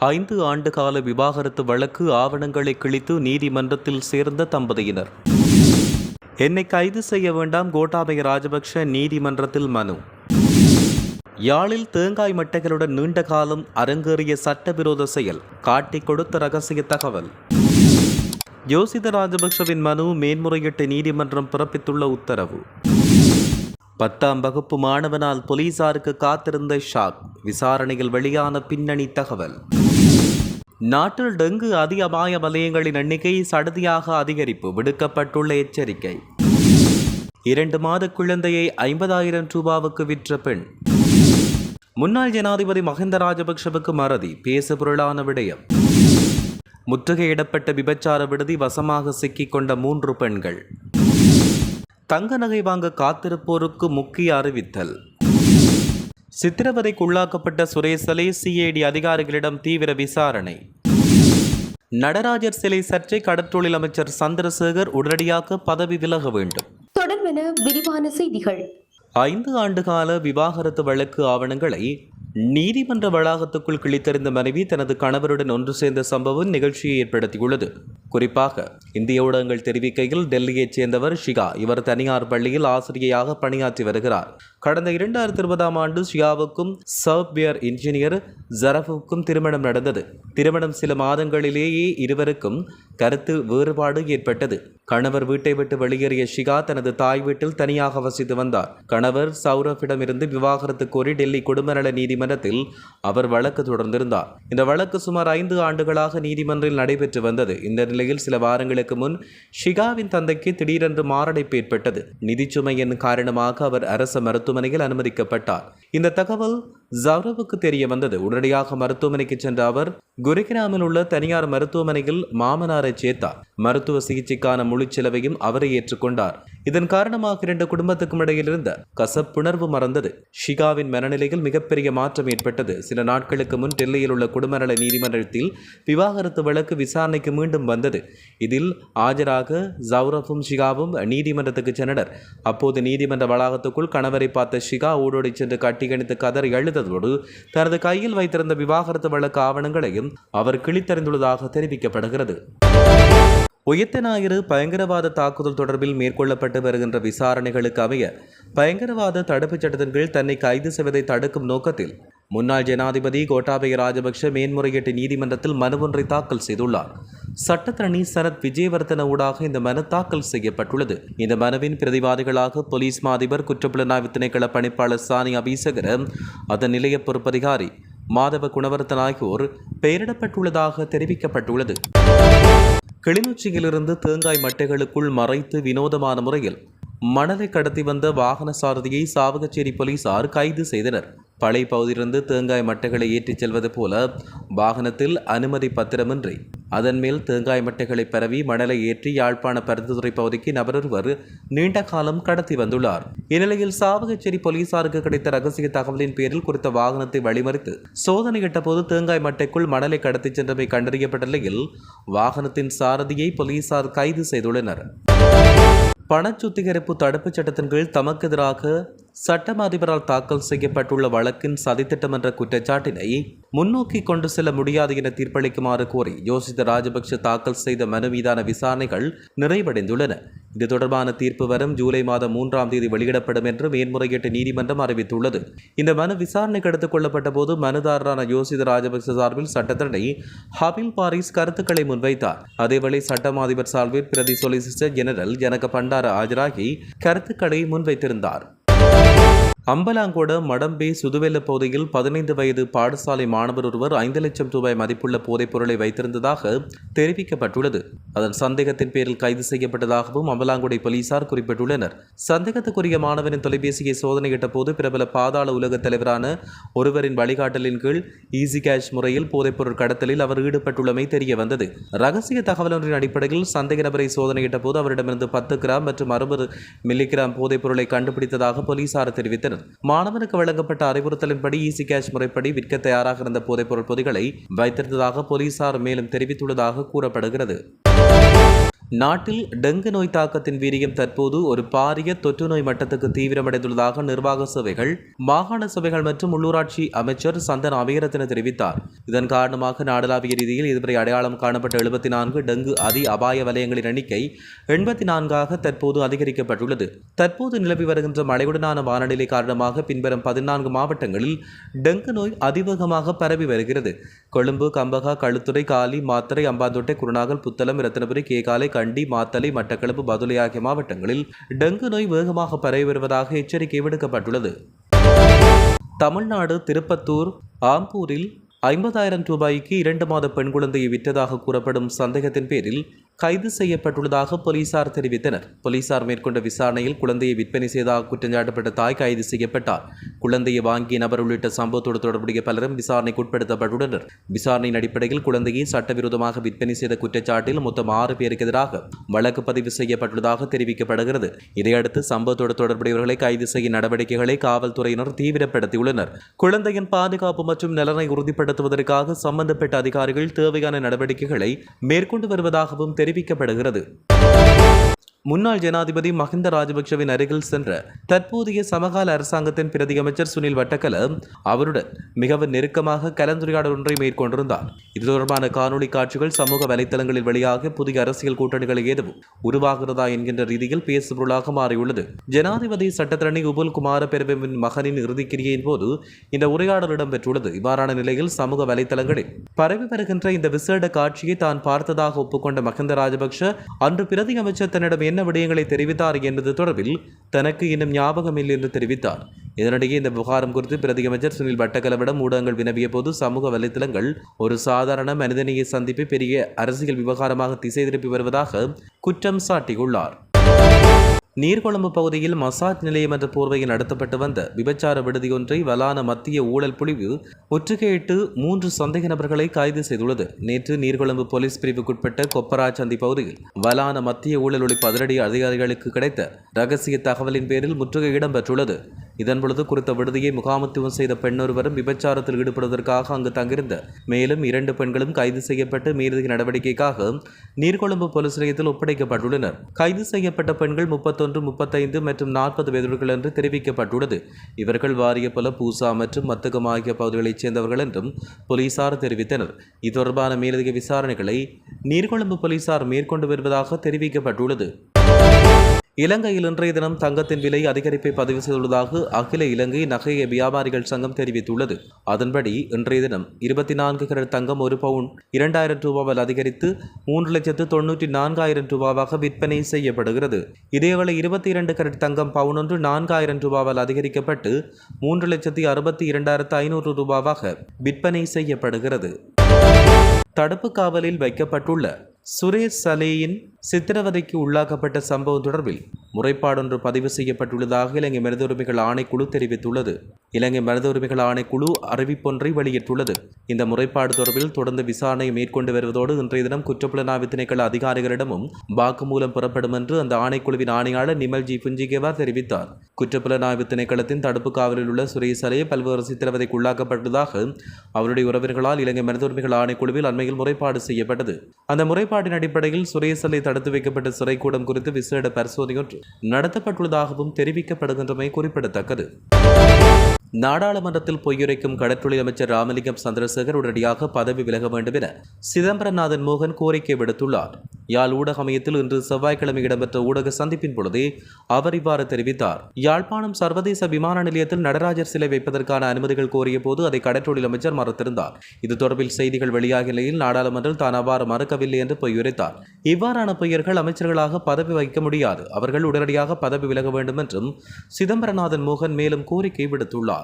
5 ஆண்டு கால விவாகரத்து வழக்கு ஆவணங்களை கிழித்து நீதிமன்றத்தில் சேர்ந்த தம்பதியினர். என்னை கைது செய்ய வேண்டாம், கோட்டாபய ராஜபக்ஷ நீதிமன்றத்தில் மனு. யாழில் தேங்காய் மட்டைகளுடன் நீண்ட காலம் அரங்கேறிய சட்டவிரோத செயல், காட்டிக் கொடுத்த ரகசிய தகவல். யோசித ராஜபக்ஷவின் மனு மேன்முறையீட்டு நீதிமன்றம் பிறப்பித்துள்ள உத்தரவு. 10ஆம் வகுப்பு மாணவனால் போலீசாருக்கு காத்திருந்த ஷாக், விசாரணையில் வெளியான பின்னணி தகவல். நாட்டில் டெங்கு அதிக அபாய வலயங்களின் எண்ணிக்கை சடுதியாக அதிகரிப்பு, விடுக்கப்பட்டுள்ள எச்சரிக்கை. 2 மாத குழந்தையை 50,000 ரூபாவுக்கு விற்ற பெண். முன்னாள் ஜனாதிபதி மஹிந்த ராஜபக்ஷவுக்கு மறதி, பேசு பொருளான விடயம். முற்றுகையிடப்பட்ட விபச்சார விடுதி வசமாக சிக்கிக் கொண்ட 3 பெண்கள். தங்க நகை வாங்க காத்திருப்போருக்கு முக்கிய அறிவித்தல். சித்திரவதைக்குள்ளாக்கப்பட்ட சுரேசலை சிஐடி அதிகாரிகளிடம் தீவிர விசாரணை. நடராஜர் சிலை சர்ச்சை, கடற்றொழில் அமைச்சர் சந்திரசேகர் உடனடியாக பதவி விலக வேண்டும். தொடர்பென விரிவான செய்திகள். 5 ஆண்டு கால விவாகரத்து வழக்கு ஆவணங்களை நீதிமன்ற வளாகத்துக்குள் கிழித்தெறிந்த மனைவி தனது கணவருடன் ஒன்று சேர்ந்த சம்பவம் நிகழ்ச்சியை ஏற்படுத்தியுள்ளது. குறிப்பாக இந்திய ஊடகங்கள் தெரிவிக்கையில், டெல்லியைச் சேர்ந்தவர் ஷிகா. இவர் தனியார் பள்ளியில் ஆசிரியையாக பணியாற்றி வருகிறார். கடந்த 2020ஆம் ஆண்டு ஷிகாவுக்கும் சாஃப்ட்வேர் இன்ஜினியர் ஜரஃபுக்கும் திருமணம் நடந்தது. திருமணம் சில மாதங்களிலேயே இருவருக்கும் கருத்து வேறுபாடு ஏற்பட்டது. கணவர் வீட்டை விட்டு வெளியேறிய ஷிகா தனது தாய் வீட்டில் தனியாக வசித்து வந்தார். கணவர் சௌரஃபிடமிருந்து விவாகரத்து கோரி டெல்லி குடும்பநல நீதிமன்றத்தில் அவர் வழக்கு தொடர்ந்திருந்தார். இந்த வழக்கு சுமார் 5 ஆண்டுகளாக நீதிமன்றில் நடைபெற்று வந்தது. இந்த நிலையில் சில வாரங்களுக்கு முன் ஷிகாவின் தந்தைக்கு திடீரென்று மாரடைப்பு ஏற்பட்டது. நிதிச்சுமையின் காரணமாக அவர் அரசு மருத்துவமனையில் அனுமதிக்கப்பட்டார். இந்த தகவல் ஜவ்ரவுக்கு தெரிய வந்தது. உடனடியாக மருத்துவமனைக்கு சென்ற அவர் குருகிராமில் உள்ள தனியார் மருத்துவமனையில் மாமனாரை சேர்த்தார். மருத்துவ சிகிச்சைக்கான முழு செலவையும் அவரை ஏற்றுக்கொண்டார். இதன் காரணமாக 2 குடும்பத்துக்கும் இடையில் இருந்த கசப்புணர்வு மறந்தது. ஷிகாவின் மனநிலையில் மிகப்பெரிய மாற்றம் ஏற்பட்டது. சில நாட்களுக்கு முன் டெல்லியில் உள்ள குடும்பநல நீதிமன்றத்தில் விவாகரத்து வழக்கு விசாரணைக்கு மீண்டும் வந்தது. இதில் ஆஜராக ஜவ்ரஃபும் ஷிகாவும் நீதிமன்றத்துக்கு சென்றனர். அப்போது நீதிமன்ற வளாகத்துக்குள் கணவரை பார்த்த ஷிகா ஓடோடி சென்று கட்டிக்கணித்து கதறி எழுததோடு தனது கையில் வைத்திருந்த விவாகரத்து வழக்கு ஆவணங்களையும் அவர் கிழித்தறிந்துள்ளதாக தெரிவிக்கப்படுகிறது. உயிர்த்த ஞாயிறு பயங்கரவாத தாக்குதல் தொடர்பில் மேற்கொள்ளப்பட்டு வருகின்ற விசாரணைகளுக்கு அமைய பயங்கரவாத தடுப்புச் சட்டத்தின் கீழ் தன்னை கைது செய்வதை தடுக்கும் நோக்கத்தில் முன்னாள் ஜனாதிபதி கோட்டாபய ராஜபக்ஷ மேன்முறையீட்டு நீதிமன்றத்தில் மனு ஒன்றை தாக்கல் செய்துள்ளார். சட்டத்தரணி சரத் விஜயவர்தன ஊடாக இந்த மனு தாக்கல் செய்யப்பட்டுள்ளது. இந்த மனுவின் பிரதிவாதிகளாக போலீஸ் மா அதிபர், குற்றப்புலனாய்வு திணைக்கள பணிப்பாளர் சானி அபிசகர, அதன் நிலைய பொறுப்பதிகாரி மாதவ குணவர்த்தன் ஆகியோர் பெயரிடப்பட்டுள்ளதாக தெரிவிக்கப்பட்டுள்ளது. கிளிநொச்சியிலிருந்து தேங்காய் மட்டைகளுக்குள் மறைத்து வினோதமான முறையில் மணலை கடத்தி வந்த வாகன சாரதியை சாவகச்சேரி போலீசார் கைது செய்தனர். பளை பகுதியிலிருந்து தேங்காய் மட்டைகளை ஏற்றிச் செல்வது போல வாகனத்தில் அனுமதி பத்திரமின்றி அதன் மேல் தேங்காய் மட்டைகளை பரவி மணலை ஏற்றி யாழ்ப்பாண பருத்தித்துறை பகுதிக்கு நபரொருவர் நீண்ட காலம் கடத்தி வந்துள்ளார். இந்நிலையில் சாவகச்சேரி போலீசாருக்கு கிடைத்த ரகசிய தகவலின் பேரில் குறித்த வாகனத்தை வழிமறித்து சோதனையிட்ட போது தேங்காய் மட்டைக்குள் மணலை கடத்திச் சென்றமை கண்டறியப்பட்ட நிலையில் வாகனத்தின் சாரதியை போலீசார் கைது செய்துள்ளனர். பணச்சுத்திகரிப்பு தடுப்புச் சட்டத்தின் கீழ் தமக்கு எதிராக சட்டமா அதிபரால் தாக்கல் செய்யப்பட்டுள்ள வழக்கின் சதித்திட்டம் என்ற குற்றச்சாட்டினை முன்னோக்கி கொண்டு செல்ல முடியாது என தீர்ப்பளிக்குமாறு கோரி யோசித ராஜபக்ஷ தாக்கல் செய்த மனு மீதான விசாரணைகள் நிறைவடைந்துள்ளன. இது தொடர்பான தீர்ப்பு வரும் ஜூலை மாதம் 3ஆம் தேதி வெளியிடப்படும் என்று மேன்முறையீட்டு நீதிமன்றம் அறிவித்துள்ளது. இந்த மனு விசாரணைக்கு எடுத்துக் கொள்ளப்பட்ட போது மனுதாரரான யோசித ராஜபக்ஷ சார்பில் சட்டத்தரணி ஹபில் பாரிஸ் கருத்துக்களை முன்வைத்தார். அதேவேளை சட்டமா அதிபர் சார்பில் பிரதி சொலிசிட்டர் ஜெனரல் ஜனக பண்டார ஆஜராகி கருத்துக்களை முன்வைத்திருந்தார். அம்பலாங்கோட மடம்பே சுதுவெல்ல பகுதியில் 15 வயது பாடசாலை மாணவர் ஒருவர் 5 லட்சம் ரூபாய் மதிப்புள்ள போதைப் பொருளை வைத்திருந்ததாக தெரிவிக்கப்பட்டுள்ளது. அதன் சந்தேகத்தின் பேரில் கைது செய்யப்பட்டதாகவும் அம்பலாங்கோடை போலீசார் குறிப்பிட்டுள்ளனர். சந்தேகத்துக்குரிய மாணவனின் தொலைபேசியை சோதனையிட்ட போது பிரபல பாதாள உலக தலைவரான ஒருவரின் வழிகாட்டலின் கீழ் ஈஸி கேஷ் முறையில் போதைப்பொருள் கடத்தலில் அவர் ஈடுபட்டுள்ளமை தெரிய வந்தது. ரகசிய தகவல் ஒன்றின் அடிப்படையில் சந்தேக நபரை சோதனையிட்ட போது அவரிடமிருந்து 10 கிராம் மற்றும் 60 மில்லிகிராம் போதைப் பொருளை கண்டுபிடித்ததாக போலீசார் தெரிவித்தனர். மாணவனுக்கு வழங்கப்பட்ட அறிவுறுத்தலின்படி ஈஸி கேஷ் முறைப்படி விற்க தயாராக இருந்த போதைப்பொருள் பொதிகளை வைத்திருந்ததாக போலீசார் மேலும் தெரிவித்துள்ளதாக கூறப்படுகிறது. நாட்டில் டெங்கு நோய் தாக்கத்தின் வீரியம் தற்போது ஒரு பாரிய தொற்று நோய் மட்டத்துக்கு தீவிரமடைந்துள்ளதாக நிர்வாக சபைகள், மாகாண சபைகள் மற்றும் உள்ளூராட்சி அமைச்சர் சந்தன் அபேரத்ன தெரிவித்தார். இதன் காரணமாக நாடளாவிய ரீதியில் இதுவரை அடையாளம் காணப்பட்ட 74 டெங்கு அதி அபாய வலயங்களின் எண்ணிக்கை 84ஆக தற்போது அதிகரிக்கப்பட்டுள்ளது. தற்போது நிலவி வருகின்ற மழையுடனான வானிலை காரணமாக பின்வரும் 14 மாவட்டங்களில் டெங்கு நோய் அதிவேகமாக பரவி வருகிறது. கொழும்பு, கம்பகா, களுத்துறை, காலி, மாத்தறை, அம்பாந்தோட்டை, குருநாகல், புத்தளம், இரத்தினபுரி, கேகாலை, கண்டி, மாத்தளை, மட்டக்களப்பு, பதுளை ஆகிய மாவட்டங்களில் டெங்கு நோய் வேகமாக பரவி வருவதாக எச்சரிக்கை விடுக்கப்பட்டுள்ளது. தமிழ்நாடு திருப்பத்தூர் ஆம்பூரில் 50,000 ரூபாய்க்கு 2 மாத பெண் குழந்தையை விற்றதாக கூறப்படும் சந்தேகத்தின் பேரில் கைது செய்யப்பட்டுள்ளதாக போலீசார் தெரிவித்தனர். போலீசார் மேற்கொண்ட விசாரணையில் குழந்தையை விற்பனை செய்ததாக குற்றஞ்சாட்டப்பட்ட தாய் கைது செய்யப்பட்டார். குழந்தையை வாங்கிய நபர் உள்ளிட்ட சம்பவத்தோடு தொடர்புடைய பலரும் விசாரணைக்கு உட்படுத்தப்பட்டுள்ளனர். விசாரணையின் அடிப்படையில் குழந்தையை சட்டவிரோதமாக விற்பனை செய்த குற்றச்சாட்டில் மொத்தம் 6 பேருக்கு எதிராக வழக்கு பதிவு செய்யப்பட்டுள்ளதாக தெரிவிக்கப்படுகிறது. இதையடுத்து சம்பவத்தோடு தொடர்புடையவர்களை கைது செய்யும் நடவடிக்கைகளை காவல்துறையினர் தீவிரப்படுத்தியுள்ளனர். குழந்தையின் பாதுகாப்பு மற்றும் நலனை உறுதிப்படுத்துவதற்காக சம்பந்தப்பட்ட அதிகாரிகள் தேவையான நடவடிக்கைகளை மேற்கொண்டு வருவதாகவும் தெரிவிக்கப்படுகிறது. முன்னாள் ஜனாதிபதி மஹிந்த ராஜபக்ஷவின் அருகில் சென்ற தற்போதைய சமகால அரசாங்கத்தின் பிரதி அமைச்சர் சுனில் வட்டக்கல அவருடன் மிகவும் நெருக்கமாக கலந்துரையாடல் ஒன்றை மேற்கொண்டிருந்தார். இது தொடர்பான காணொலி காட்சிகள் சமூக வலைதளங்களில் வெளியாக புதிய அரசியல் கூட்டணிகளை ஏதும் உருவாகிறதா என்கின்ற ரீதியில் பேசுபொருளாக மாறியுள்ளது. ஜனாதிபதி சட்டத்தரணி உபுல் குமார பெருவின் மகனின் இறுதிக்கிரியின் போது இந்த உரையாடல் இடம்பெற்றுள்ளது. இவ்வாறான நிலையில் சமூக வலைதளங்களில் பரவி வருகின்ற இந்த விசேட காட்சியை தான் பார்த்ததாக ஒப்புக்கொண்ட மஹிந்த ராஜபக்ஷ அன்று பிரதி அமைச்சர் தன்னிடம் என்ன விடயங்களை தெரிவித்தார் என்பது தொடர்பில் தனக்கு இன்னும் ஞாபகமில்லை என்று தெரிவித்தார். இதனிடையே இந்த விவகாரம் குறித்து பிரதி அமைச்சர் சுனில் வட்டக்கலவிடம் ஊடகங்கள் வினவிய போது சமூக வலைதளங்கள் ஒரு சாதாரண மனிதநேய சந்திப்பை பெரிய அரசியல் விவகாரமாக திசை திருப்பி வருவதாக குற்றம் சாட்டியுள்ளார். நீர்கொழும்பு பகுதியில் மசாஜ் நிலையம் என்ற போர்வையில் நடத்தப்பட்டு வந்த விபச்சார விடுதியொன்றை வலான மத்திய ஊழல் புலிவு முற்றுகையிட்டு 3 சந்தேக நபர்களை கைது செய்துள்ளது. நேற்று நீர்கொழும்பு போலீஸ் பிரிவுக்குட்பட்ட கொப்பராச்சந்தி பகுதியில் வலான மத்திய ஊழல் ஒழிப்பு அதிரடி அதிகாரிகளுக்கு கிடைத்த ரகசிய தகவலின் பேரில் முற்றுகை இடம்பெற்றுள்ளது. இதன்பொழுது குறித்த விடுதியை முகாமத்துவம் செய்த பெண்ணொருவரும் விபச்சாரத்தில் ஈடுபடுவதற்காக அங்கு தங்கியிருந்த மேலும் 2 பெண்களும் கைது செய்யப்பட்டு மேலதிக நடவடிக்கைக்காக நீர்கொழும்பு போலீஸ் நிலையத்தில் ஒப்படைக்கப்பட்டுள்ளனர். கைது செய்யப்பட்ட பெண்கள் 31, 35 மற்றும் 40 வயதுகள் என்று தெரிவிக்கப்பட்டுள்ளது. இவர்கள் வாரியபல, பூசா மற்றும் மத்தகம் ஆகிய பகுதிகளைச் சேர்ந்தவர்கள் என்றும் போலீசார் தெரிவித்தனர். இது தொடர்பான மேலதிக விசாரணைகளை நீர்கொழும்பு போலீசார் மேற்கொண்டு வருவதாக தெரிவிக்கப்பட்டுள்ளது. இலங்கையில் இன்றைய தினம் தங்கத்தின் விலை அதிகரிப்பை பதிவு செய்துள்ளதாக அகில இலங்கை நகை வியாபாரிகள் சங்கம் தெரிவித்துள்ளது. அதன்படி இன்றைய தினம் 24 கேரட் தங்கம் 1 பவுன் 2,000 ரூபாவில் அதிகரித்து 3,94,000 ரூபாவாக விற்பனை செய்யப்படுகிறது. இதேவேளை 22 கேரட் தங்கம் பவுன் ஒன்று 4,000 ரூபாவில் அதிகரிக்கப்பட்டு 3,62,500 ரூபாவாக விற்பனை செய்யப்படுகிறது. தடுப்பு காவலில் வைக்கப்பட்டுள்ள சுரேஷ் சலேயின் சித்திரவதைக்கு உள்ளாக்கப்பட்ட சம்பவம் தொடர்பில் முறைப்பாடொன்று பதிவு செய்யப்பட்டுள்ளதாக இலங்கை மனித உரிமைகள் ஆணைக்குழு தெரிவித்துள்ளது. இலங்கை மனித உரிமைகள் ஆணைக்குழு அறிவிப்பொன்றை வெளியிட்டுள்ளது. இந்த முறைப்பாடு தொடர்பில் தொடர்ந்து விசாரணையை மேற்கொண்டு வருவதோடு இன்றைய தினம் குற்றப்புலனாய்வு திணைக்கள அதிகாரிகளிடமும் வாக்குமூலம் பெறப்படும் என்று அந்த ஆணைக்குழுவின் ஆணையாளர் நிமல்ஜி புஞ்சிகேவா தெரிவித்தார். குற்றப்புலனாய்வு திணைக்களத்தின் தடுப்பு காவலில் உள்ள சுரேஷ் சலே பல்வேறு சித்திரவதைக்கு உள்ளாக்கப்பட்டுள்ளதாக அவருடைய உறவினர்களால் இலங்கை மனித உரிமைகள் ஆணைக்குழுவில் அண்மையில் முறைப்பாடு செய்யப்பட்டது. அந்த முறைப்பாட்டின் அடிப்படையில் சுரேஷ் சலே தடுத்து வைக்கப்பட்ட சிறைக்கூடம் குறித்து விசேட பரிசோதனை ஒன்று நடத்தப்பட்டுள்ளதாகவும் தெரிவிக்கப்படுகின்றமை குறிப்பிடத்தக்கது. நாடாளுமன்றத்தில் பொய்யுரைக்கும் கடற்றொழில் அமைச்சர் ராமலிங்கம் சந்திரசேகர் உடனடியாக பதவி விலக வேண்டும் என சிதம்பரநாதன் மோகன் கோரிக்கை விடுத்துள்ளார். யாழ் ஊடக மையத்தில் இன்று செவ்வாய்க்கிழமை இடம்பெற்ற ஊடக சந்திப்பின் பொழுதே அவர் இவ்வாறு தெரிவித்தார். யாழ்ப்பாணம் சர்வதேச விமான நிலையத்தில் நடராஜர் சிலை வைப்பதற்கான அனுமதிகள் கோரிய போது அதை கடற்றொழில் அமைச்சர் மறுத்திருந்தார். இது தொடர்பில் செய்திகள் வெளியாகிய நிலையில் நாடாளுமன்றில் தான் அவ்வாறு மறுக்கவில்லை என்று பொய்யுரைத்தார். இவ்வாறான பொய்யர்கள் அமைச்சர்களாக பதவி வகிக்க முடியாது. அவர்கள் உடனடியாக பதவி விலக வேண்டும் என்றும் சிதம்பரநாதன் மோகன் மேலும் கோரிக்கை விடுத்துள்ளார்.